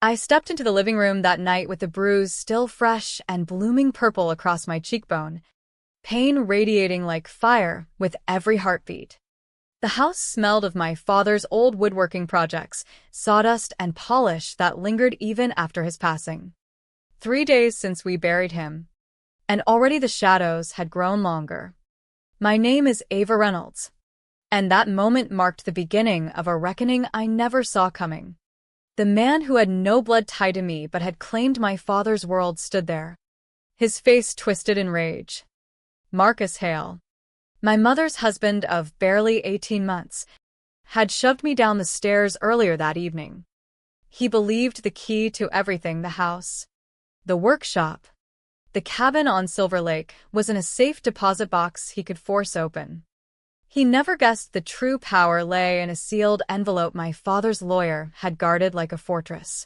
I stepped into the living room that night with the bruise still fresh and blooming purple across my cheekbone, pain radiating like fire with every heartbeat. The house smelled of my father's old woodworking projects, sawdust and polish that lingered even after his passing. 3 days since we buried him, and already the shadows had grown longer. My name is Ava Reynolds, and that moment marked the beginning of a reckoning I never saw coming. The man who had no blood tied to me but had claimed my father's world stood there, his face twisted in rage. Marcus Hale, my mother's husband of barely 18 months, had shoved me down the stairs earlier that evening. He believed the key to everything, the house, the workshop, the cabin on Silver Lake, was in a safe deposit box he could force open. He never guessed the true power lay in a sealed envelope my father's lawyer had guarded like a fortress.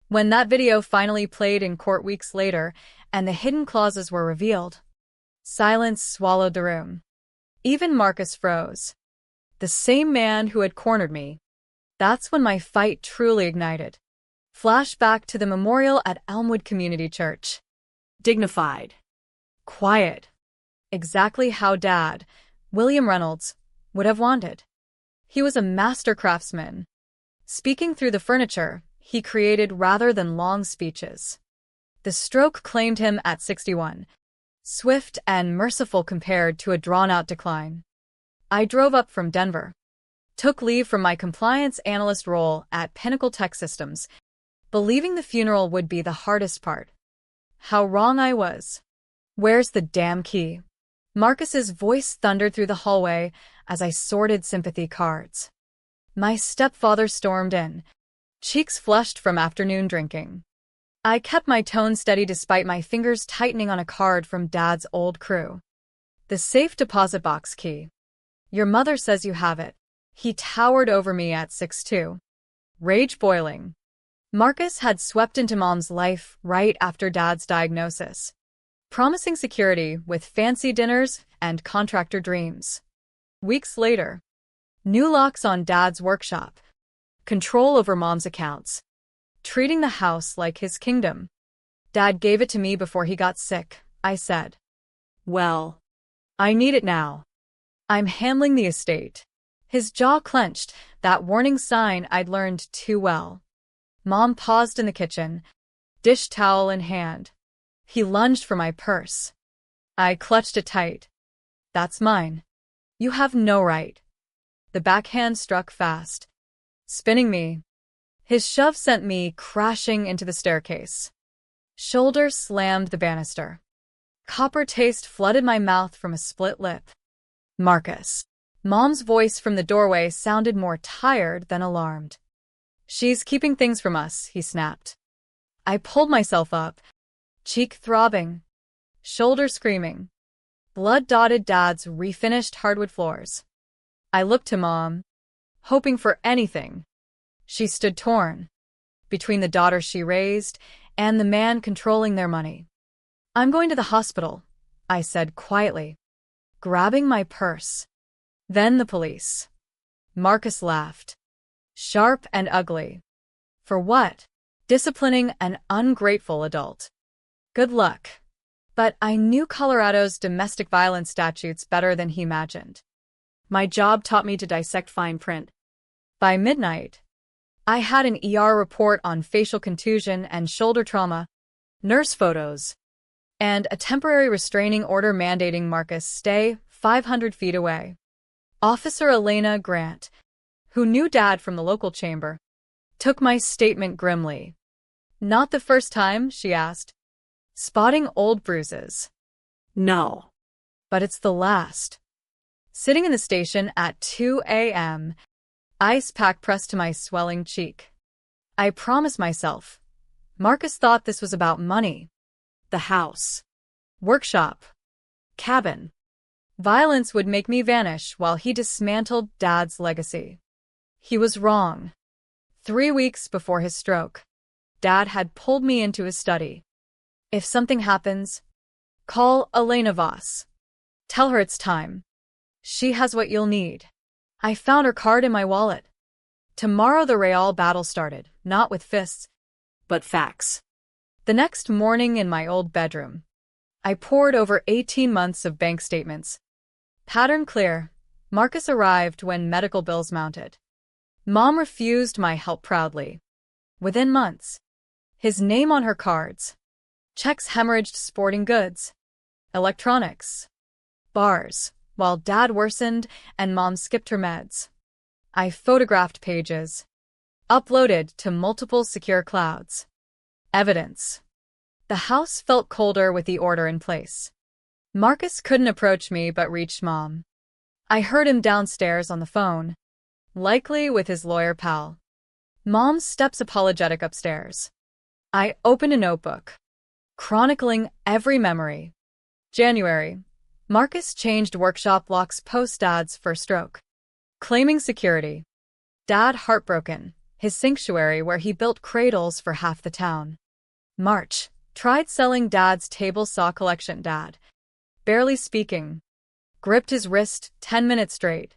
When that video finally played in court weeks later and the hidden clauses were revealed, silence swallowed the room. Even Marcus froze. The same man who had cornered me. That's when my fight truly ignited. Flashback to the memorial at Elmwood Community Church. Dignified. Quiet. Exactly how Dad, William Reynolds, would have wanted. He was a master craftsman. Speaking through the furniture, he created rather than long speeches. The stroke claimed him at 61, swift and merciful compared to a drawn-out decline. I drove up from Denver, took leave from my compliance analyst role at Pinnacle Tech Systems, believing the funeral would be the hardest part. How wrong I was. Where's the damn key? Marcus's voice thundered through the hallway as I sorted sympathy cards. My stepfather stormed in, cheeks flushed from afternoon drinking. I kept my tone steady despite my fingers tightening on a card from Dad's old crew. The safe deposit box key. Your mother says you have it. He towered over me at 6'2". Rage boiling. Marcus had swept into Mom's life right after Dad's diagnosis, promising security with fancy dinners and contractor dreams. Weeks later, new locks on Dad's workshop, control over Mom's accounts, treating the house like his kingdom. Dad gave it to me before he got sick, I said. Well, I need it now. I'm handling the estate. His jaw clenched, that warning sign I'd learned too well. Mom paused in the kitchen, dish towel in hand. He lunged for my purse. I clutched it tight. That's mine. You have no right. The backhand struck fast, spinning me. His shove sent me crashing into the staircase. Shoulder slammed the banister. Copper taste flooded my mouth from a split lip. Marcus. Mom's voice from the doorway sounded more tired than alarmed. She's keeping things from us, he snapped. I pulled myself up, cheek throbbing, shoulder screaming. Blood dotted Dad's refinished hardwood floors. I looked to Mom, hoping for anything. She stood torn, between the daughter she raised and the man controlling their money. I'm going to the hospital, I said quietly, grabbing my purse. Then the police. Marcus laughed. Sharp and ugly. For what? Disciplining an ungrateful adult. Good luck. But I knew Colorado's domestic violence statutes better than he imagined. My job taught me to dissect fine print. By midnight, I had an ER report on facial contusion and shoulder trauma, nurse photos, and a temporary restraining order mandating Marcus stay 500 feet away. Officer Elena Grant, who knew Dad from the local chamber, took my statement grimly. Not the first time, she asked. Spotting old bruises. No. But it's the last. Sitting in the station at 2 a.m., ice pack pressed to my swelling cheek. I promised myself. Marcus thought this was about money. The house. Workshop. Cabin. Violence would make me vanish while he dismantled Dad's legacy. He was wrong. 3 weeks before his stroke, Dad had pulled me into his study. If something happens, call Elena Voss. Tell her it's time. She has what you'll need. I found her card in my wallet. Tomorrow the Real battle started, not with fists, but facts. The next morning in my old bedroom, I pored over 18 months of bank statements. Pattern clear. Marcus arrived when medical bills mounted. Mom refused my help proudly. Within months, his name on her cards. Checks hemorrhaged sporting goods, electronics, bars, while Dad worsened and Mom skipped her meds. I photographed pages, uploaded to multiple secure clouds. Evidence. The house felt colder with the order in place. Marcus couldn't approach me but reached Mom. I heard him downstairs on the phone, likely with his lawyer pal. Mom steps apologetic upstairs. I open a notebook, chronicling every memory. January. Marcus changed workshop locks post Dad's first stroke. Claiming security. Dad heartbroken, his sanctuary where he built cradles for half the town. March. Tried selling Dad's table saw collection. Dad, barely speaking, gripped his wrist 10 minutes straight.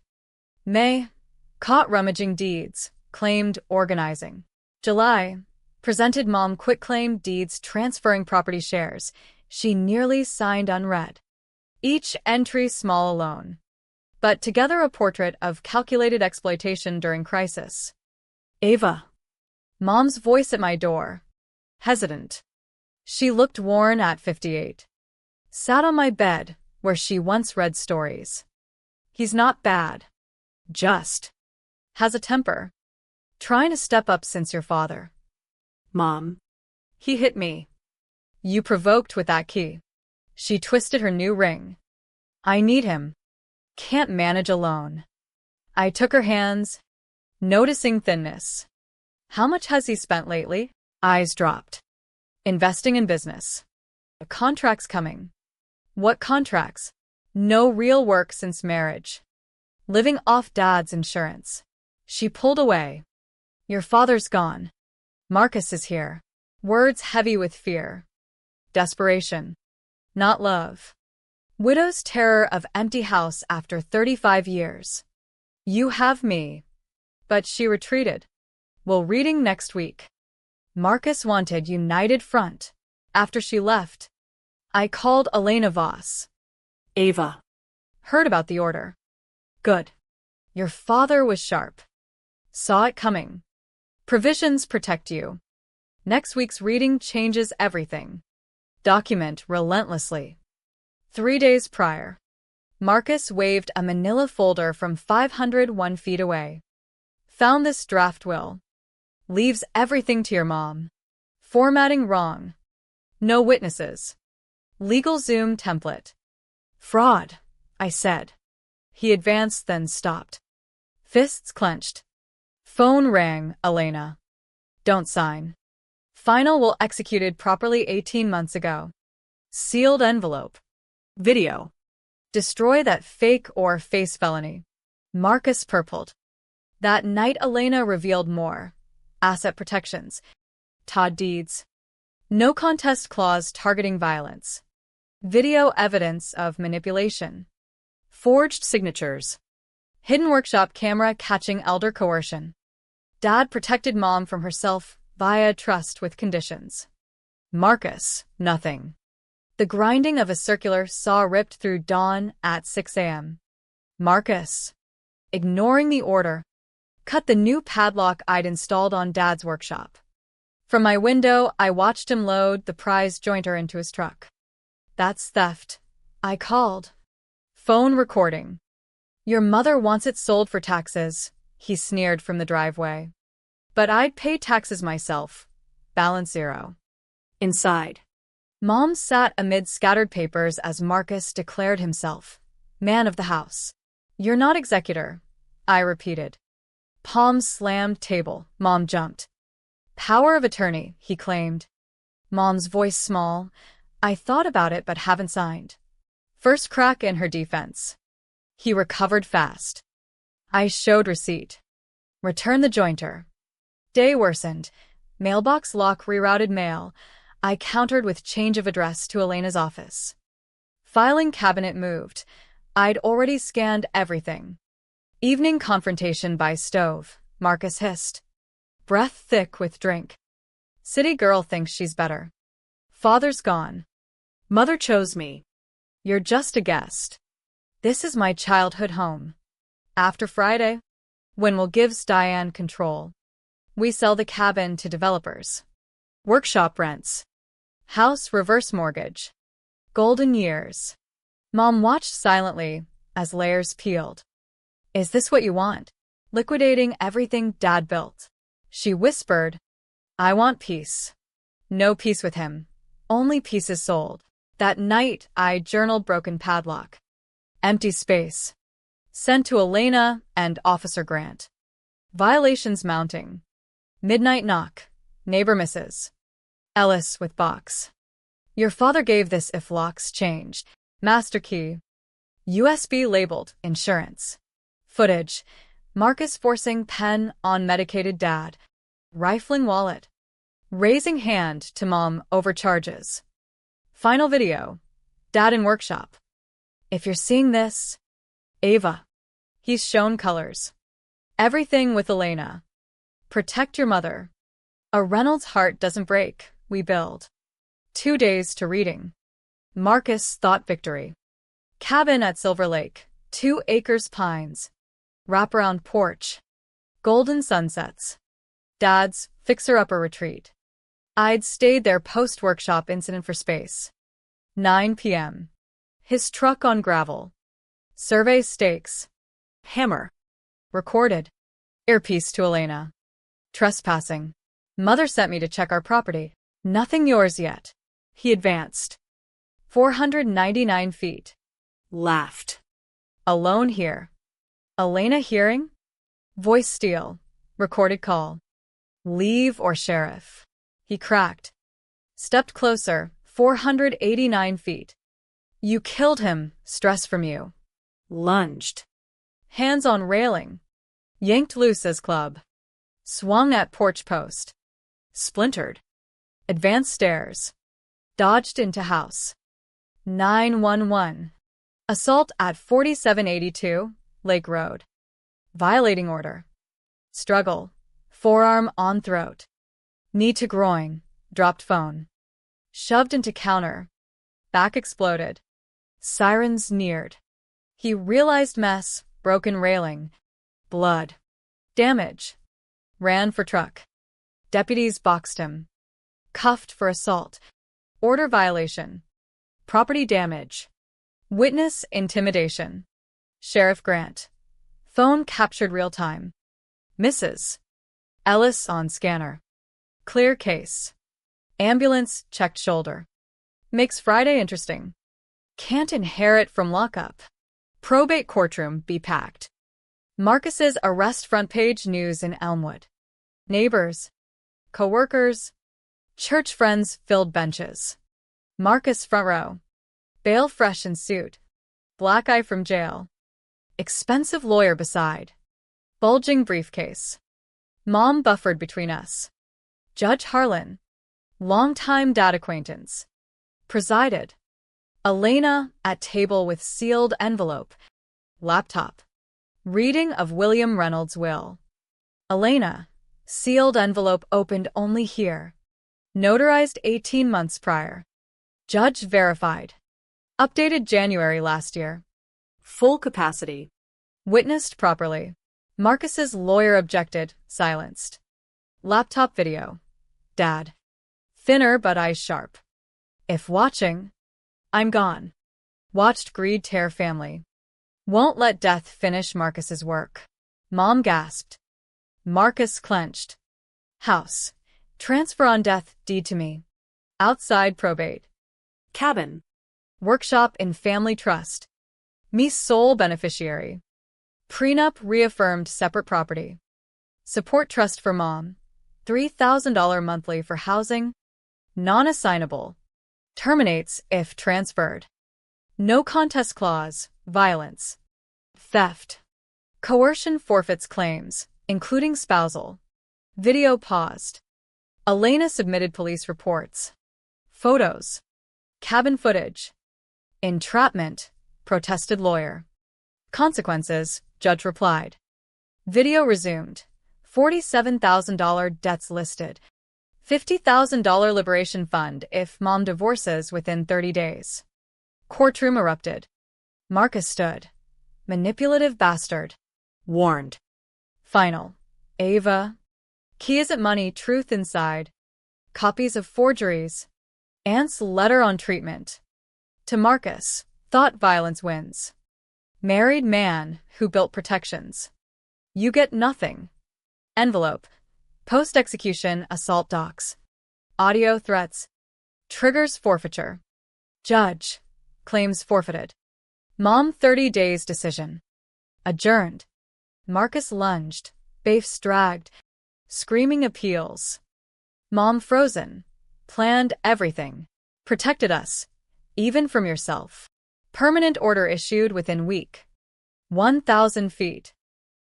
May. Caught rummaging deeds, claimed organizing. July. Presented Mom quitclaim deeds transferring property shares. She nearly signed unread. Each entry small alone, but together a portrait of calculated exploitation during crisis. Ava. Mom's voice at my door. Hesitant. She looked worn at 58. Sat on my bed, where she once read stories. He's not bad. Just has a temper. Trying to step up since your father. Mom. He hit me. You provoked with that key. She twisted her new ring. I need him. Can't manage alone. I took her hands, noticing thinness. How much has he spent lately? Eyes dropped. Investing in business. A contract's coming. What contracts? No real work since marriage. Living off Dad's insurance. She pulled away. Your father's gone. Marcus is here. Words heavy with fear. Desperation. Not love. Widow's terror of empty house after 35 years. You have me. But she retreated. Will reading next week. Marcus wanted united front. After she left, I called Elena Voss. Ava. Heard about the order. Good. Your father was sharp. Saw it coming. Provisions protect you. Next week's reading changes everything. Document relentlessly. 3 days prior. Marcus waved a manila folder from 501 feet away. Found this draft will. Leaves everything to your mom. Formatting wrong. No witnesses. Legal Zoom template. Fraud, I said. He advanced, then stopped. Fists clenched. Phone rang. Elena. Don't sign. Final will executed properly 18 months ago. Sealed envelope. Video. Destroy that fake or face felony. Marcus purpled. That night Elena revealed more. Asset protections. Todd deeds. No contest clause targeting violence. Video evidence of manipulation. Forged signatures. Hidden workshop camera catching elder coercion. Dad protected Mom from herself via trust with conditions. Marcus, nothing. The grinding of a circular saw ripped through dawn at 6 a.m. Marcus, ignoring the order, cut the new padlock I'd installed on Dad's workshop. From my window, I watched him load the prize jointer into his truck. That's theft. I called. Phone recording. Your mother wants it sold for taxes, he sneered from the driveway. But I'd pay taxes myself. Balance zero. Inside. Mom sat amid scattered papers as Marcus declared himself man of the house. You're not executor, I repeated. Palms slammed table. Mom jumped. Power of attorney, he claimed. Mom's voice small. I thought about it but haven't signed. First crack in her defense. He recovered fast. I showed receipt. Return the jointer. Day worsened. Mailbox lock rerouted mail. I countered with change of address to Elena's office. Filing cabinet moved. I'd already scanned everything. Evening confrontation by stove, Marcus hissed. Breath thick with drink. City girl thinks she's better. Father's gone. Mother chose me. You're just a guest. This is my childhood home. After Friday, when will gives Diane control. We sell the cabin to developers. Workshop rents. House reverse mortgage. Golden years. Mom watched silently as layers peeled. Is this what you want? Liquidating everything Dad built. She whispered, I want peace. No peace with him. Only pieces sold. That night, I journaled broken padlock. Empty space. Sent to Elena and Officer Grant. Violations mounting. Midnight knock. Neighbor misses. Ellis with box. Your father gave this if locks changed. Master key. USB labeled insurance. Footage. Marcus forcing pen on medicated dad. Rifling wallet. Raising hand to mom over charges. Final video. Dad in workshop. If you're seeing this, Ava. He's shown colors. Everything with Elena. Protect your mother. A Reynolds heart doesn't break, we build. 2 days to reading. Marcus thought victory. Cabin at Silver Lake, 2 acres pines. Wraparound porch. Golden sunsets. Dad's fixer-upper retreat. I'd stayed there post-workshop incident for space. 9 p.m. His truck on gravel. Survey stakes. Hammer. Recorded. Earpiece to Elena. Trespassing. Mother sent me to check our property. Nothing yours yet. He advanced. 499 feet. Laughed. Alone here. Elena hearing? Voice steel. Recorded call. Leave or sheriff. He cracked. Stepped closer. 489 feet. You killed him. Stress from you. Lunged. Hands on railing. Yanked loose as club. Swung at porch post. Splintered. Advanced stairs. Dodged into house. 911. Assault at 4782, Lake Road. Violating order. Struggle. Forearm on throat. Knee to groin. Dropped phone. Shoved into counter. Back exploded. Sirens neared. He realized mess, broken railing. Blood. Damage. Ran for truck. Deputies boxed him. Cuffed for assault. Order violation. Property damage. Witness intimidation. Sheriff Grant. Phone captured real time. Misses. Ellis on scanner. Clear case. Ambulance checked shoulder. Makes Friday interesting. Can't inherit from lockup. Probate courtroom be packed. Marcus's arrest front page news in Elmwood. Neighbors. Co-workers. Church friends filled benches. Marcus front row. Bail fresh in suit. Black eye from jail. Expensive lawyer beside. Bulging briefcase. Mom buffered between us. Judge Harlan. Longtime dad acquaintance. Presided. Elena at table with sealed envelope. Laptop. Reading of William Reynolds' will. Elena. Sealed envelope opened only here. Notarized 18 months prior. Judge verified. Updated January last year. Full capacity. Witnessed properly. Marcus's lawyer objected, silenced. Laptop video. Dad. Thinner but eyes sharp. If watching, I'm gone. Watched greed tear family. Won't let death finish Marcus's work. Mom gasped. Marcus clenched. House. Transfer on death deed to me. Outside probate. Cabin. Workshop in family trust. Me sole beneficiary. Prenup reaffirmed separate property. Support trust for mom. $3,000 monthly for housing. Non-assignable. Terminates if transferred. No contest clause. Violence. Theft. Coercion forfeits claims, including spousal. Video paused. Elena submitted police reports. Photos. Cabin footage. Entrapment. Protested lawyer. Consequences, judge replied. Video resumed. $47,000 debts listed. $50,000 liberation fund if mom divorces within 30 days. Courtroom erupted. Marcus stood. Manipulative bastard. Warned. Final. Ava. Key isn't money, truth inside. Copies of forgeries. Aunt's letter on treatment. To Marcus, thought violence wins. Married man who built protections. You get nothing. Envelope. Post-execution assault docs. Audio threats. Triggers forfeiture. Judge. Claims forfeited. Mom 30 days decision. Adjourned. Marcus lunged. Baifs dragged. Screaming appeals. Mom frozen. Planned everything. Protected us. Even from yourself. Permanent order issued within week. 1,000 feet.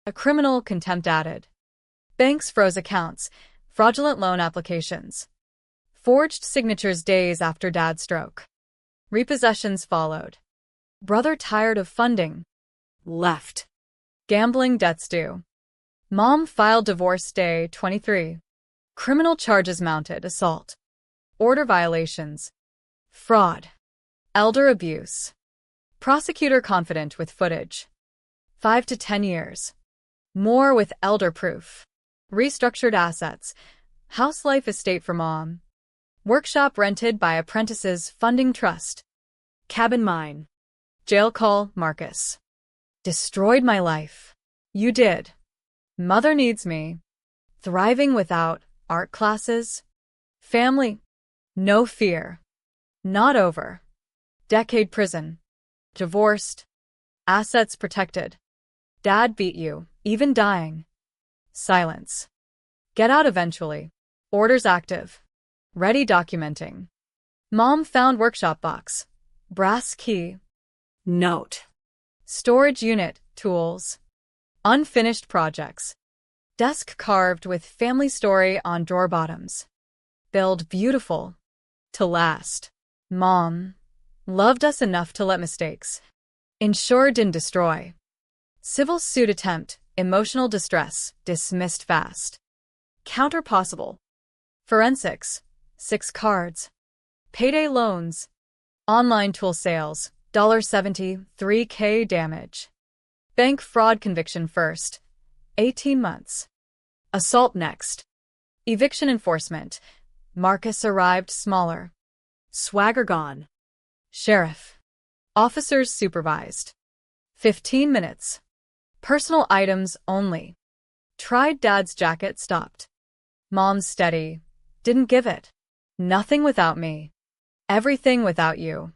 A criminal contempt added. Banks froze accounts. Fraudulent loan applications. Forged signatures days after dad's stroke. Repossessions followed. Brother tired of funding. Left. Gambling debts due. Mom filed divorce day 23. Criminal charges mounted, assault. Order violations. Fraud. Elder abuse. Prosecutor confident with footage. 5 to 10 years. More with elder proof. Restructured assets. House life estate for mom. Workshop rented by apprentices funding trust. Cabin mine. Jail call, Marcus. Destroyed my life. You did. Mother needs me. Thriving without art classes. Family. No fear. Not over. Decade prison. Divorced. Assets protected. Dad beat you, even dying. Silence. Get out eventually. Orders active. Ready documenting. Mom found workshop box. Brass key. Note. Storage unit, tools. Unfinished projects. Desk carved with family story on drawer bottoms. Build beautiful. To last. Mom. Loved us enough to let mistakes. Ensure didn't destroy. Civil suit attempt, emotional distress, dismissed fast. Counter possible. Forensics, 6 cards. Payday loans. Online tool sales, $70, $3K damage. Bank fraud conviction first, 18 months. Assault next. Eviction enforcement. Marcus arrived smaller. Swagger gone. Sheriff. Officers supervised. 15 minutes. Personal items only. Tried dad's jacket, stopped. Mom's steady. Didn't give it. Nothing without me. Everything without you.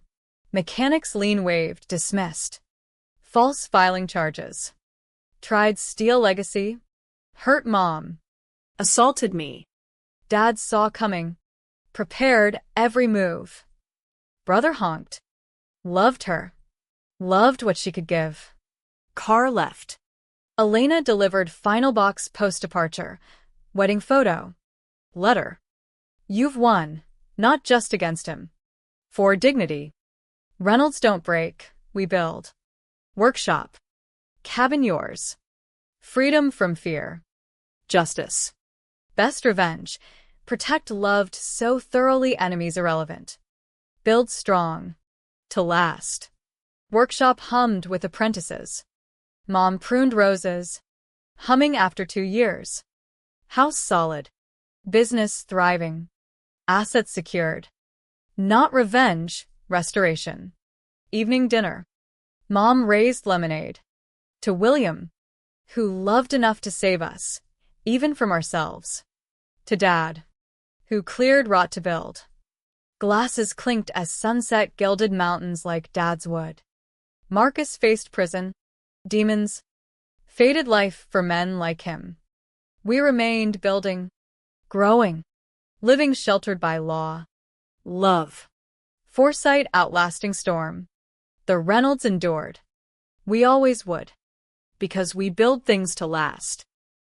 Mechanics lien waived, dismissed. False filing charges. Tried steal legacy. Hurt mom. Assaulted me. Dad saw coming. Prepared every move. Brother honked. Loved her. Loved what she could give. Car left. Elena delivered final box post-departure. Wedding photo. Letter. You've won, not just against him. For dignity. Reynolds don't break, we build. Workshop. Cabin yours. Freedom from fear. Justice. Best revenge. Protect loved so thoroughly enemies irrelevant. Build strong. To last. Workshop hummed with apprentices. Mom pruned roses. Humming after 2 years. House solid. Business thriving. Assets secured. Not revenge, restoration. Evening dinner. Mom raised lemonade. To William, who loved enough to save us, even from ourselves. To Dad, who cleared rot to build. Glasses clinked as sunset gilded mountains like Dad's wood. Marcus faced prison, demons, fated life for men like him. We remained building, growing, living sheltered by law. Love. Foresight outlasting storm. The Reynolds endured. We always would. Because we build things to last.